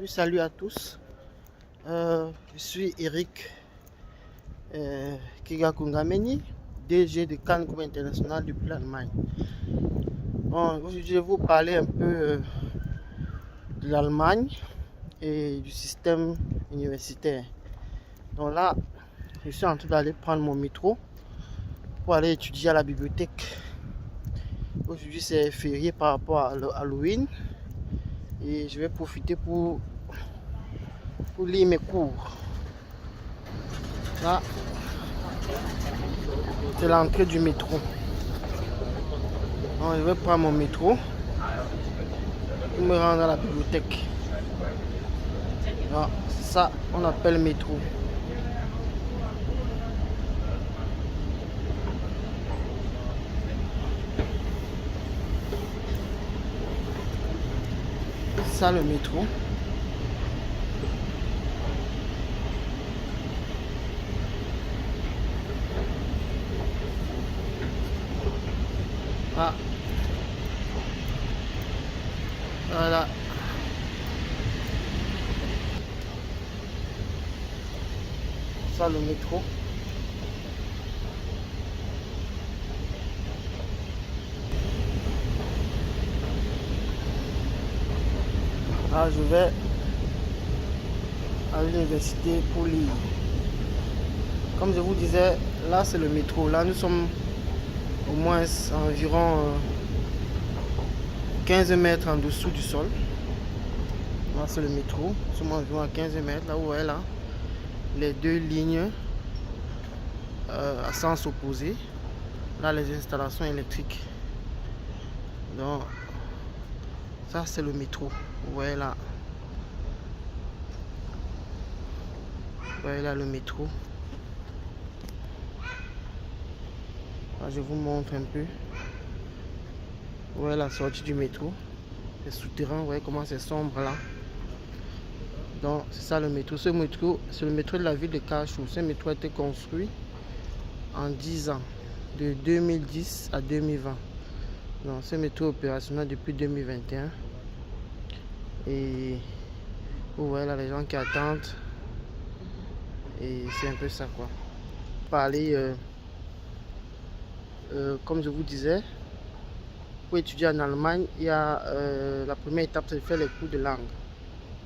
Salut à tous. Je suis Eric Kigakungameni, DG de Cannes Group International depuis l'Allemagne. Bon, aujourd'hui, je vais vous parler un peu de l'Allemagne et du système universitaire. Donc là, je suis en train d'aller prendre mon métro pour aller étudier à la bibliothèque. Aujourd'hui, c'est férié par rapport à Halloween et je vais profiter pour lire mes cours. Là, c'est l'entrée du métro. Donc, je vais prendre mon métro pour me rendre à la bibliothèque. Ça, on appelle métro. Ça, le métro. Ah. Voilà. Ça, le métro. Là, je vais à l'université pour lire. Comme je vous disais, là, c'est le métro. Là, nous sommes au moins environ 15 mètres en dessous du sol. Là, c'est le métro. Nous sommes environ à 15 mètres. Là, vous voyez là, les deux lignes à sens opposé. Là, les installations électriques. Donc, ça, c'est le métro. Vous voyez là. Vous voyez là le métro. Là, je vous montre un peu. Vous voyez la sortie du métro. Les souterrains, vous voyez comment c'est sombre là. Donc, c'est ça le métro. Ce métro, c'est le métro de la ville de Karlsruhe. Ce métro a été construit en 10 ans, de 2010 à 2020. Donc, ce métro est opérationnel depuis 2021. Et vous voyez là les gens qui attendent. Et c'est un peu ça quoi. Parler, comme je vous disais, pour étudier en Allemagne, il y a la première étape, c'est de faire les cours de langue.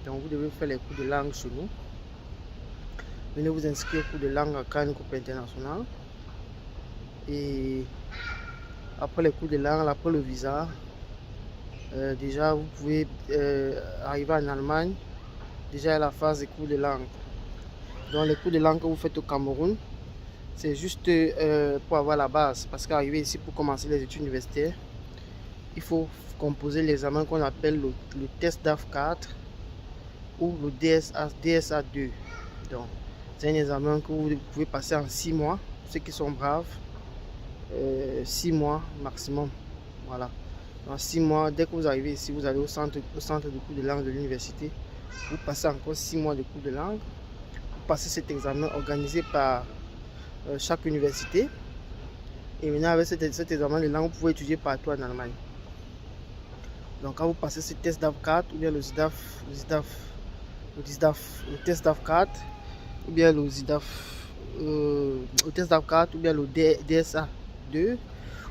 Donc vous devez faire les cours de langue chez nous. Venez vous inscrire au cours de langue à Cannes Group International. Et après les cours de langue, après le visa, déjà vous pouvez arriver en Allemagne. Déjà à la phase des cours de langue. Donc les cours de langue que vous faites au Cameroun, c'est juste pour avoir la base. Parce qu'arriver ici pour commencer les études universitaires, il faut composer l'examen qu'on appelle le test DAF4 ou le DSA2. Donc c'est un examen que vous pouvez passer en 6 mois, ceux qui sont braves. 6 mois maximum. Voilà. Dans 6 mois, dès que vous arrivez ici, vous allez au centre de cours de langue de l'université. Vous passez encore 6 mois de cours de langue. Vous passez cet examen organisé par chaque université. Et maintenant, avec cet examen de langue, vous pouvez étudier partout en Allemagne. Donc, quand vous passez ce test DAF4 ou bien le test DAF4 ou bien le test DAF4 ou bien le DSA2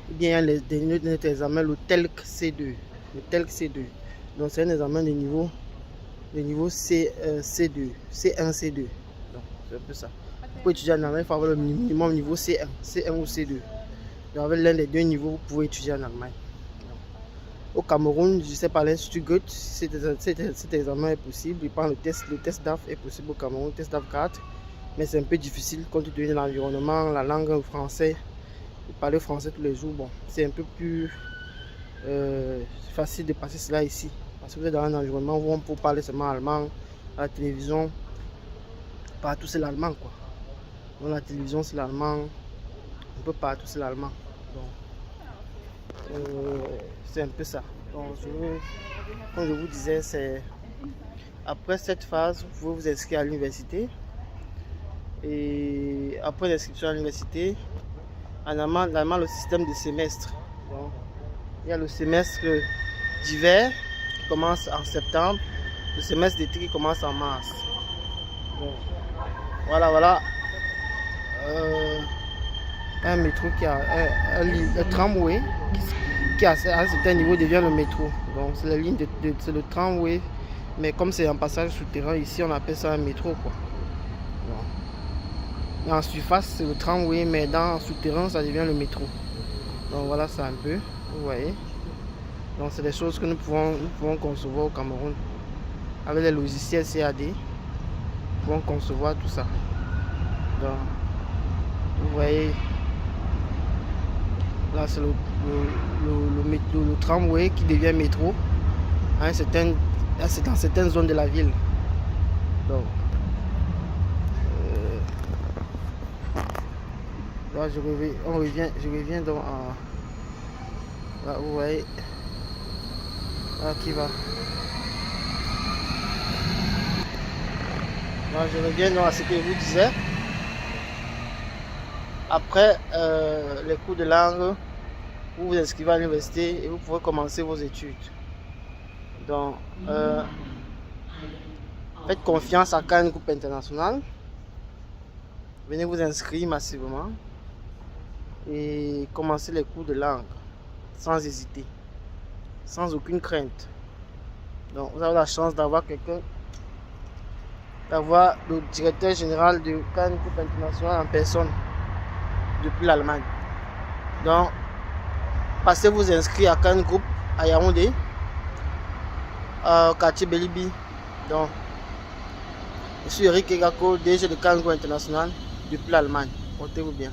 ou bien les derniers examens, le TELC C2. Le TELC C2. Donc, c'est un examen de niveau C2, C1, C2. Donc, c'est un peu ça. Pour étudier en Allemagne, il faut avoir le minimum niveau C1 ou C2. Donc, avec l'un des deux niveaux, vous pouvez étudier en Allemagne. Donc, au Cameroun, je sais pas, l'Institut Goethe, cet examen est possible. Il prend le test DAF est possible au Cameroun, test DAF 4. Mais c'est un peu difficile compte tenu de l'environnement, la langue français. Parler français tous les jours, bon, c'est un peu plus facile de passer cela ici. Parce que vous êtes dans un environnement où on peut parler seulement allemand, à la télévision, partout c'est l'allemand quoi. Donc la télévision c'est l'allemand, un peu partout c'est l'allemand. Donc c'est un peu ça. Donc comme je vous disais, c'est après cette phase, vous pouvez vous inscrire à l'université. Et après l'inscription à l'université, en allemand, le système de semestre. Donc, il y a le semestre d'hiver qui commence en septembre Le semestre d'été qui commence en mars. Bon. Voilà. Un métro qui a un tramway qui à un certain niveau devient le métro. Donc c'est la ligne c'est le tramway, mais comme c'est un passage souterrain ici, on appelle ça un métro quoi. Bon. En surface c'est le tramway, mais dans souterrain ça devient le métro. Donc voilà ça un peu, vous voyez. Donc c'est des choses que nous pouvons concevoir au Cameroun avec les logiciels CAD. Nous pouvons concevoir tout ça. Donc vous voyez. Là, c'est le tramway qui devient métro dans certaines zones de la ville. Donc, là, je reviens donc à... Là, vous voyez. Là, qui va. Là, je reviens donc à ce que je vous disais. Après les cours de langue, vous vous inscrivez à l'université et vous pouvez commencer vos études. Donc, faites confiance à Khan Group International. Venez vous inscrire massivement et commencez les cours de langue sans hésiter, sans aucune crainte. Donc, vous avez la chance d'avoir le directeur général de Khan Group International en personne depuis l'Allemagne. Donc, passez vous inscrire à Khan Group à Yaoundé, quartier Belibi. Donc, je suis Eric Egako, DG de Khan Group International depuis l'Allemagne. Portez-vous bien.